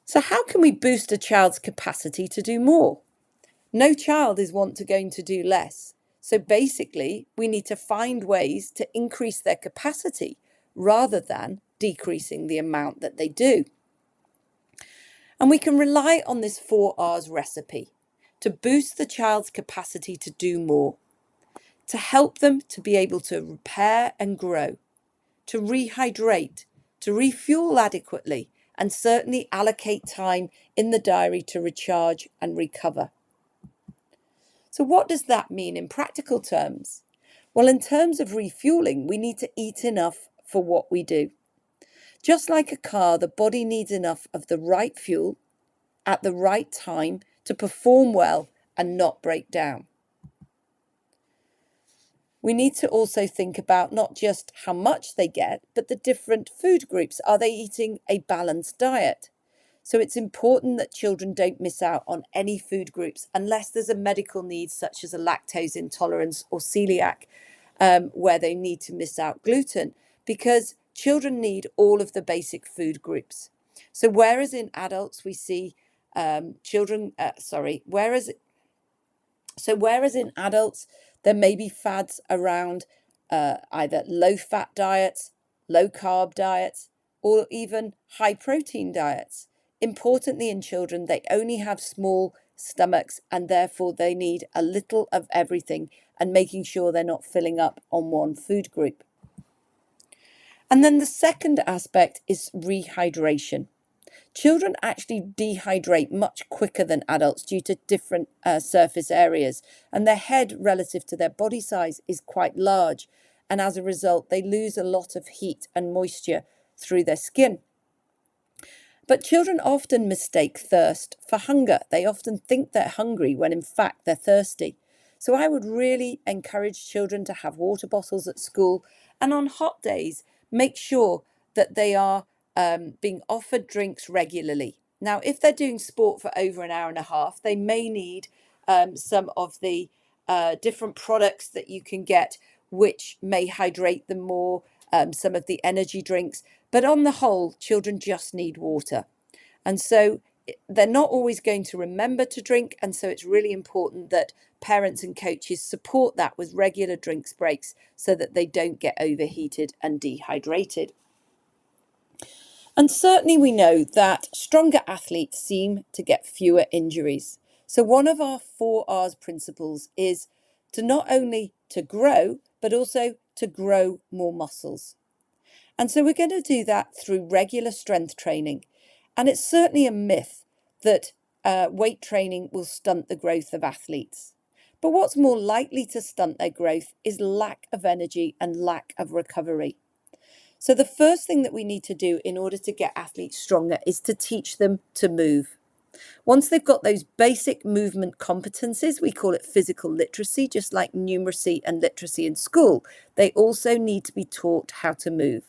So how can we boost a child's capacity to do more? No child is going to do less. So basically, we need to find ways to increase their capacity rather than decreasing the amount that they do. And we can rely on this 4Rs recipe to boost the child's capacity to do more, to help them to be able to repair and grow, to rehydrate, to refuel adequately, and certainly allocate time in the diary to recharge and recover. So what does that mean in practical terms? Well, in terms of refueling, we need to eat enough for what we do. Just like a car, the body needs enough of the right fuel at the right time to perform well and not break down. We need to also think about not just how much they get, but the different food groups. Are they eating a balanced diet? So it's important that children don't miss out on any food groups unless there's a medical need such as a lactose intolerance or celiac, where they need to miss out gluten, because children need all of the basic food groups. So whereas in adults we see whereas in adults there may be fads around either low fat diets, low carb diets, or even high protein diets. Importantly, in children, they only have small stomachs and therefore they need a little of everything, and making sure they're not filling up on one food group. And then the second aspect is rehydration. Children actually dehydrate much quicker than adults due to different surface areas, and their head relative to their body size is quite large, and as a result they lose a lot of heat and moisture through their skin. But children often mistake thirst for hunger. They often think they're hungry when in fact they're thirsty. So I would really encourage children to have water bottles at school, and on hot days make sure that they are being offered drinks regularly. Now, if they're doing sport for over an hour and a half, they may need some of the different products that you can get, which may hydrate them more, some of the energy drinks. But on the whole, children just need water. And so they're not always going to remember to drink. And so it's really important that parents and coaches support that with regular drinks breaks so that they don't get overheated and dehydrated. And certainly we know that stronger athletes seem to get fewer injuries. So one of our 4Rs principles is to not only to grow, but also to grow more muscles. And so we're going to do that through regular strength training. And it's certainly a myth that weight training will stunt the growth of athletes. But what's more likely to stunt their growth is lack of energy and lack of recovery. So the first thing that we need to do in order to get athletes stronger is to teach them to move. Once they've got those basic movement competencies, we call it physical literacy, just like numeracy and literacy in school, they also need to be taught how to move.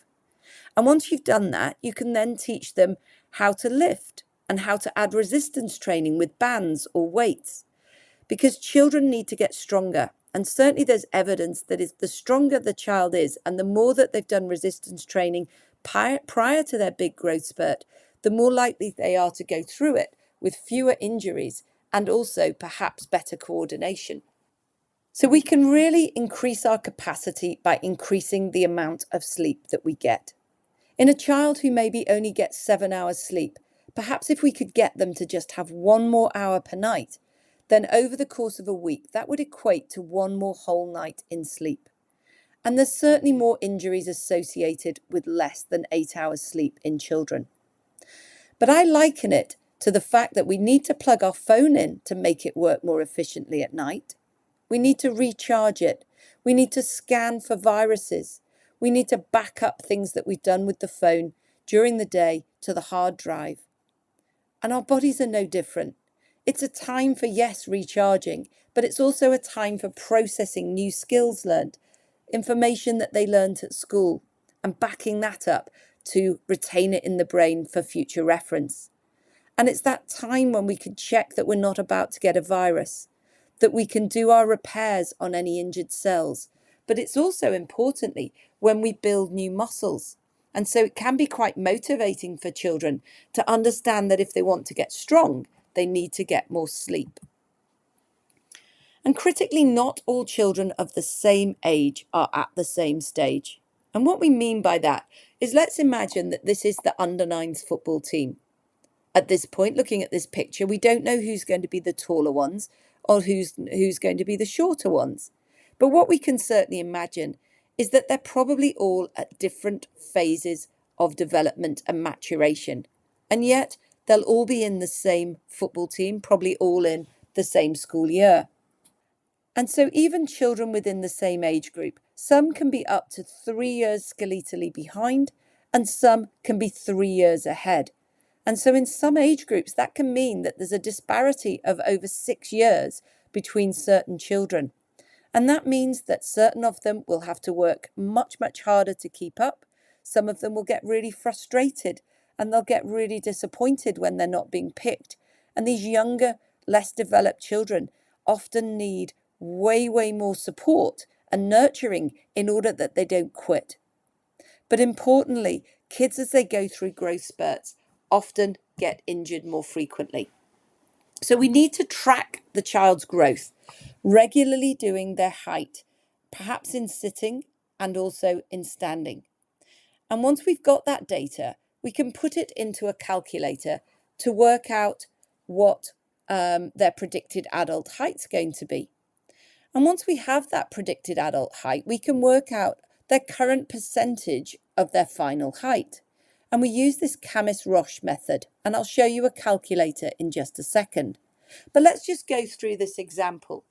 And once you've done that, you can then teach them how to lift and how to add resistance training with bands or weights, because children need to get stronger. And certainly there's evidence that the stronger the child is and the more that they've done resistance training prior to their big growth spurt, the more likely they are to go through it with fewer injuries and also perhaps better coordination. So we can really increase our capacity by increasing the amount of sleep that we get. In a child who maybe only gets 7 hours sleep, perhaps if we could get them to just have 1 more hour per night, then over the course of a week, that would equate to 1 more whole night in sleep. And there's certainly more injuries associated with less than 8 hours sleep in children. But I liken it to the fact that we need to plug our phone in to make it work more efficiently at night. We need to recharge it. We need to scan for viruses. We need to back up things that we've done with the phone during the day to the hard drive. And our bodies are no different. It's a time for, yes, recharging, but it's also a time for processing new skills learned, information that they learned at school, and backing that up to retain it in the brain for future reference. And it's that time when we can check that we're not about to get a virus, that we can do our repairs on any injured cells. But it's also importantly when we build new muscles. And so it can be quite motivating for children to understand that if they want to get strong, they need to get more sleep. And critically, not all children of the same age are at the same stage. And what we mean by that is, let's imagine that this is the under-9s football team. At this point, looking at this picture, we don't know who's going to be the taller ones or who's going to be the shorter ones. But what we can certainly imagine is that they're probably all at different phases of development and maturation. And yet they'll all be in the same football team, probably all in the same school year. And so even children within the same age group, some can be up to 3 years skeletally behind, and some can be 3 years ahead. And so in some age groups, that can mean that there's a disparity of over 6 years between certain children. And that means that certain of them will have to work much, much harder to keep up. Some of them will get really frustrated and they'll get really disappointed when they're not being picked. And these younger, less developed children often need way, way more support and nurturing in order that they don't quit. But importantly, kids as they go through growth spurts often get injured more frequently. So we need to track the child's growth, regularly doing their height, perhaps in sitting and also in standing. And once we've got that data, we can put it into a calculator to work out what their predicted adult height's going to be. And once we have that predicted adult height, we can work out their current percentage of their final height. And we use this Camis-Roche method, and I'll show you a calculator in just a second. But let's just go through this example.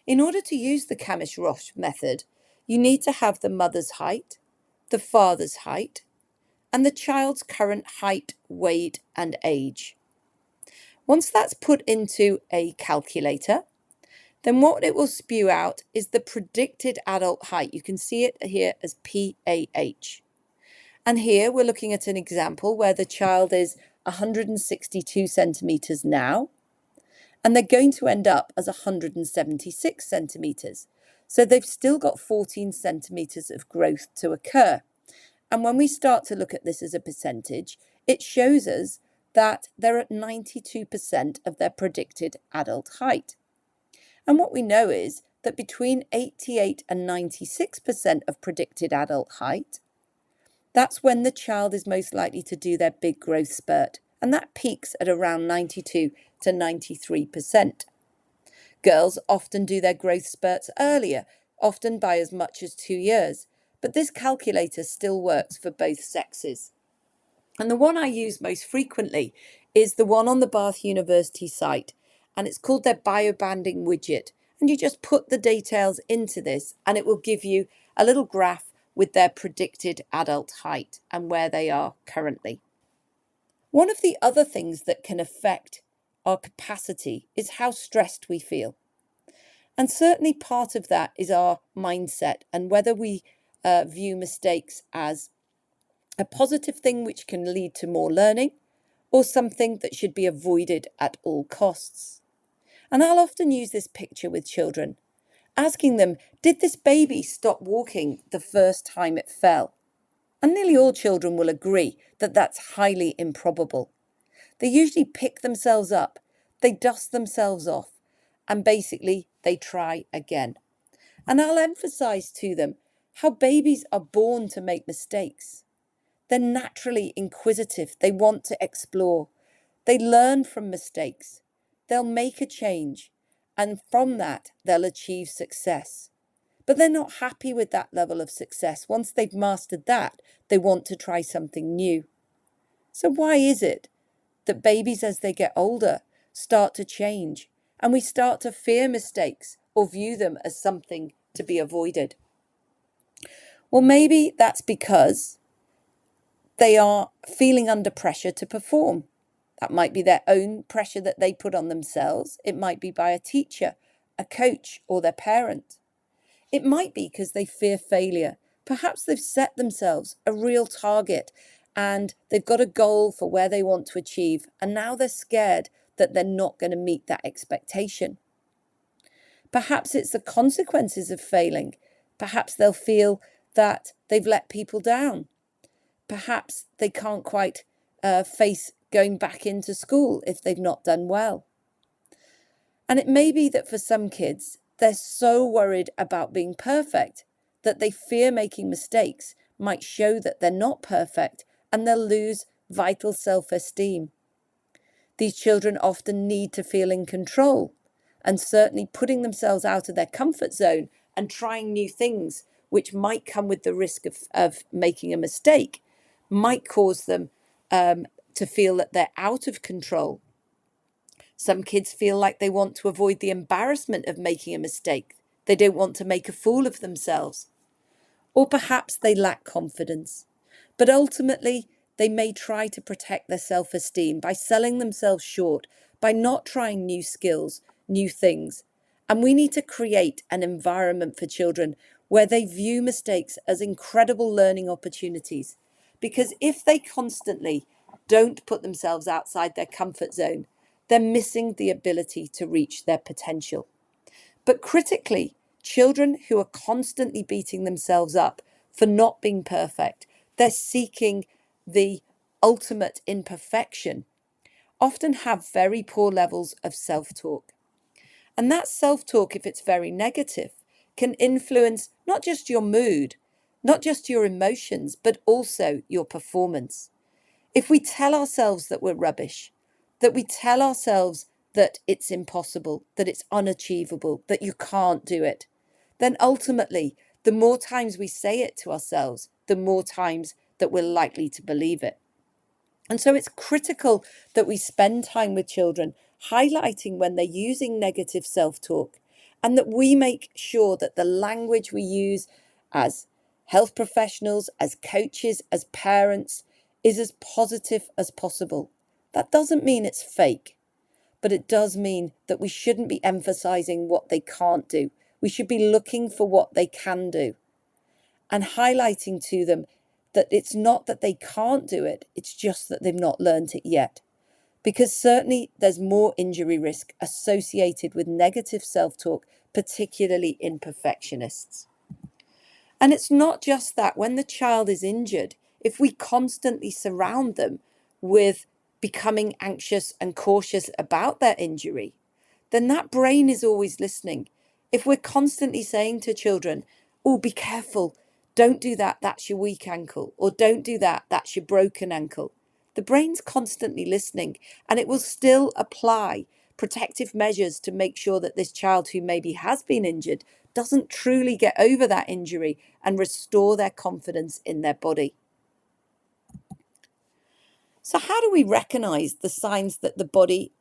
In order to use the Camis-Roche method, you need to have the mother's height, the father's height, and the child's current height, weight, and age. Once that's put into a calculator, then what it will spew out is the predicted adult height. You can see it here as PAH. And here we're looking at an example where the child is 162 centimetres now, and they're going to end up as 176 centimetres. So they've still got 14 centimetres of growth to occur. And when we start to look at this as a percentage, it shows us that they're at 92% of their predicted adult height. And what we know is that between 88 and 96% of predicted adult height, that's when the child is most likely to do their big growth spurt. And that peaks at around 92 to 93%. Girls often do their growth spurts earlier, often by as much as 2 years. But this calculator still works for both sexes. And the one I use most frequently is the one on the Bath University site, and it's called their biobanding widget. And you just put the details into this and it will give you a little graph with their predicted adult height and where they are currently. One of the other things that can affect our capacity is how stressed we feel. And certainly part of that is our mindset and whether we view mistakes as a positive thing which can lead to more learning or something that should be avoided at all costs. And I'll often use this picture with children, asking them, did this baby stop walking the first time it fell? And nearly all children will agree that that's highly improbable. They usually pick themselves up, they dust themselves off, and basically they try again. And I'll emphasize to them how babies are born to make mistakes. They're naturally inquisitive. They want to explore. They learn from mistakes. They'll make a change. And from that, they'll achieve success. But they're not happy with that level of success. Once they've mastered that, they want to try something new. So why is it that babies, as they get older, start to change and we start to fear mistakes or view them as something to be avoided? Well, maybe that's because they are feeling under pressure to perform. That might be their own pressure that they put on themselves. It might be by a teacher, a coach, or their parent. It might be because they fear failure. Perhaps they've set themselves a real target and they've got a goal for where they want to achieve, and now they're scared that they're not going to meet that expectation. Perhaps it's the consequences of failing. Perhaps they'll feel that they've let people down. perhaps they can't quite face going back into school if they've not done well. And it may be that for some kids, they're so worried about being perfect that they fear making mistakes might show that they're not perfect, and they'll lose vital self-esteem. These children often need to feel in control, and certainly putting themselves out of their comfort zone and trying new things, which might come with the risk of making a mistake, might cause them to feel that they're out of control. Some kids feel like they want to avoid the embarrassment of making a mistake. They don't want to make a fool of themselves. Or perhaps they lack confidence. But ultimately, they may try to protect their self-esteem by selling themselves short, by not trying new skills, new things. And we need to create an environment for children where they view mistakes as incredible learning opportunities. Because if they constantly don't put themselves outside their comfort zone, they're missing the ability to reach their potential. But critically, children who are constantly beating themselves up for not being perfect, they're seeking the ultimate imperfection, often have very poor levels of self-talk. And that self-talk, if it's very negative, can influence not just your mood, not just your emotions, but also your performance. If we tell ourselves that we're rubbish, that we tell ourselves that it's impossible, that it's unachievable, that you can't do it, then ultimately, the more times we say it to ourselves, the more times that we're likely to believe it. And so it's critical that we spend time with children, highlighting when they're using negative self-talk, and that we make sure that the language we use as health professionals, as coaches, as parents, is as positive as possible. That doesn't mean it's fake, but it does mean that we shouldn't be emphasizing what they can't do. We should be looking for what they can do and highlighting to them that it's not that they can't do it, it's just that they've not learned it yet. Because certainly there's more injury risk associated with negative self-talk, particularly in perfectionists. And it's not just that. When the child is injured, if we constantly surround them with becoming anxious and cautious about their injury, then that brain is always listening. If we're constantly saying to children, oh, be careful, don't do that, that's your weak ankle, or don't do that, that's your broken ankle, the brain's constantly listening, and it will still apply protective measures to make sure that this child who maybe has been injured doesn't truly get over that injury and restore their confidence in their body. So how do we recognize the signs that the body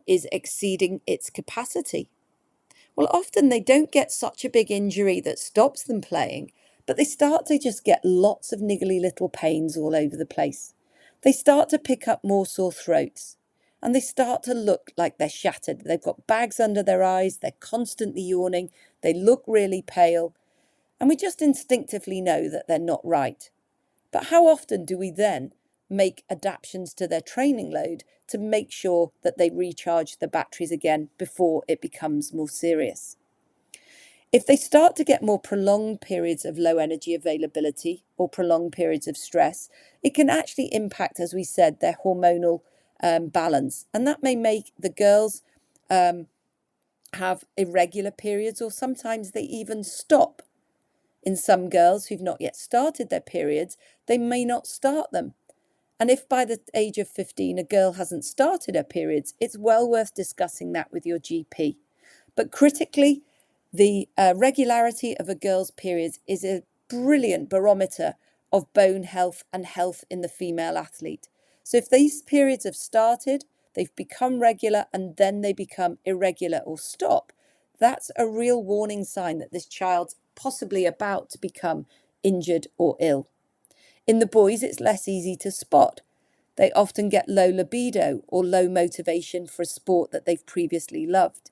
is exceeding its capacity? Well, often they don't get such a big injury that stops them playing, but they start to just get lots of niggly little pains all over the place. They start to pick up more sore throats, and they start to look like they're shattered. They've got bags under their eyes, they're constantly yawning, they look really pale, and we just instinctively know that they're not right. But how often do we then make adaptations to their training load to make sure that they recharge the batteries again before it becomes more serious? If they start to get more prolonged periods of low energy availability or prolonged periods of stress, it can actually impact, as we said, their hormonal balance. And that may make the girls have irregular periods, or sometimes they even stop. In some girls who've not yet started their periods, they may not start them. And if by the age of 15 a girl hasn't started her periods, it's well worth discussing that with your GP. But critically, the regularity of a girl's periods is a brilliant barometer of bone health and health in the female athlete. So if these periods have started, they've become regular, and then they become irregular or stop, that's a real warning sign that this child's possibly about to become injured or ill. In the boys, it's less easy to spot. They often get low libido or low motivation for a sport that they've previously loved.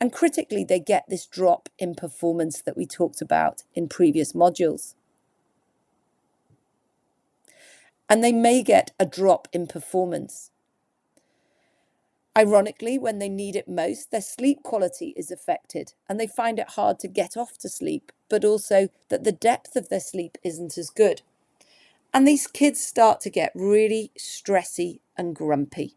And critically, they get this drop in performance that we talked about in previous modules. And they may get a drop in performance. Ironically, when they need it most, their sleep quality is affected, and they find it hard to get off to sleep, but also that the depth of their sleep isn't as good. And these kids start to get really stressy and grumpy.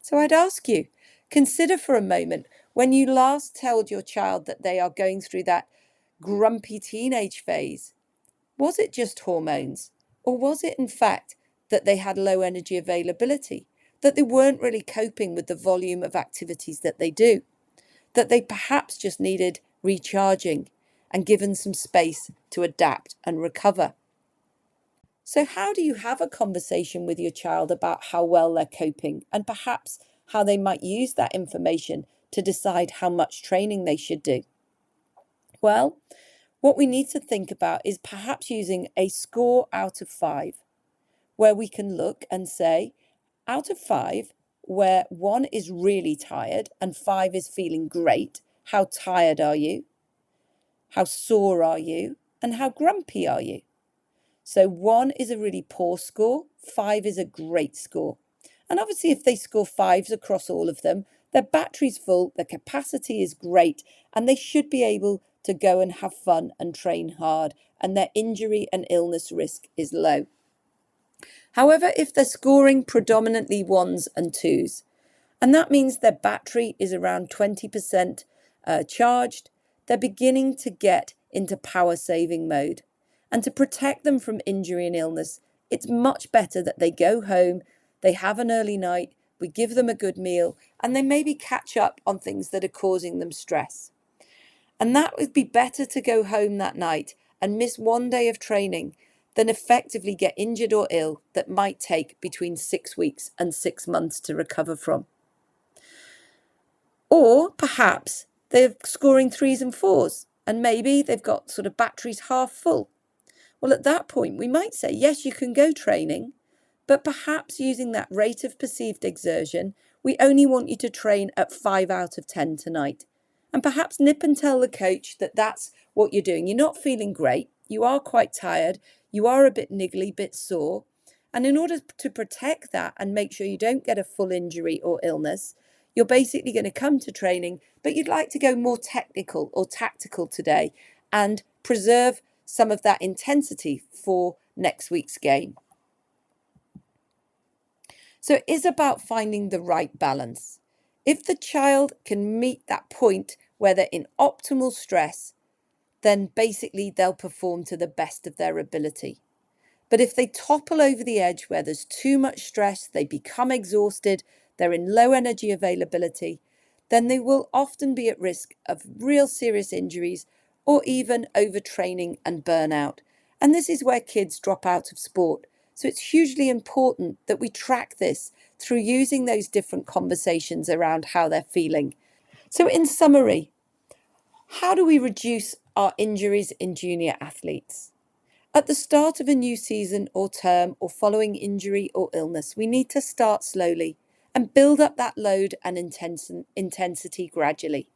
So I'd ask you, consider for a moment when you last told your child that they are going through that grumpy teenage phase. Was it just hormones? Or was it in fact that they had low energy availability? That they weren't really coping with the volume of activities that they do? That they perhaps just needed recharging and given some space to adapt and recover? So, how do you have a conversation with your child about how well they're coping and perhaps how they might use that information to decide how much training they should do? Well, what we need to think about is perhaps using a score out of 5, where we can look and say, out of 5, where 1 is really tired and 5 is feeling great, how tired are you? How sore are you? And how grumpy are you? So 1 is a really poor score, 5 is a great score. And obviously, if they score 5s across all of them, their battery's full, their capacity is great, and they should be able to go and have fun and train hard, and their injury and illness risk is low. However, if they're scoring predominantly 1s and 2s, and that means their battery is around 20% charged, they're beginning to get into power saving mode. And to protect them from injury and illness, it's much better that they go home, they have an early night, we give them a good meal, and they maybe catch up on things that are causing them stress. And that would be better to go home that night and miss 1 day of training than effectively get injured or ill that might take between 6 weeks and 6 months to recover from. Or perhaps they're scoring 3s and 4s, and maybe they've got sort of batteries half full. Well, at that point, we might say, yes, you can go training, but perhaps using that rate of perceived exertion, we only want you to train at 5 out of 10 tonight. And perhaps nip and tell the coach that that's what you're doing. You're not feeling great. You are quite tired. You are a bit niggly, bit sore. And in order to protect that and make sure you don't get a full injury or illness, you're basically going to come to training, but you'd like to go more technical or tactical today and preserve some of that intensity for next week's game. So it is about finding the right balance. If the child can meet that point where they're in optimal stress, then basically they'll perform to the best of their ability. But if they topple over the edge where there's too much stress, they become exhausted, they're in low energy availability, then they will often be at risk of real serious injuries or even overtraining and burnout. And this is where kids drop out of sport. So it's hugely important that we track this through using those different conversations around how they're feeling. So in summary, how do we reduce our injuries in junior athletes? At the start of a new season or term or following injury or illness, we need to start slowly and build up that load and intensity gradually.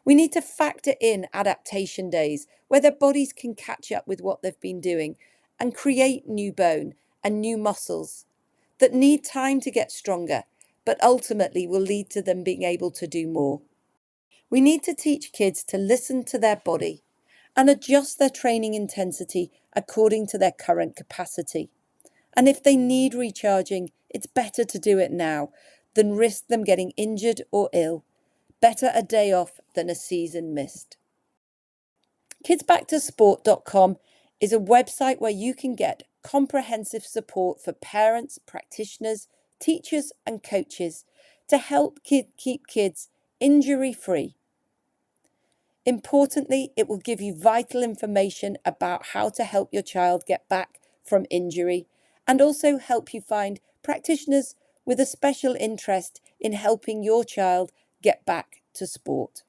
We need to factor in adaptation days where their bodies can catch up with what they've been doing and create new bone and new muscles that need time to get stronger, but ultimately will lead to them being able to do more. We need to teach kids to listen to their body and adjust their training intensity according to their current capacity. And if they need recharging, it's better to do it now than risk them getting injured or ill. Better a day off than a season missed. Kidsbacktosport.com is a website where you can get comprehensive support for parents, practitioners, teachers, and coaches to help keep kids injury-free. Importantly, it will give you vital information about how to help your child get back from injury and also help you find practitioners with a special interest in helping your child get back to sport.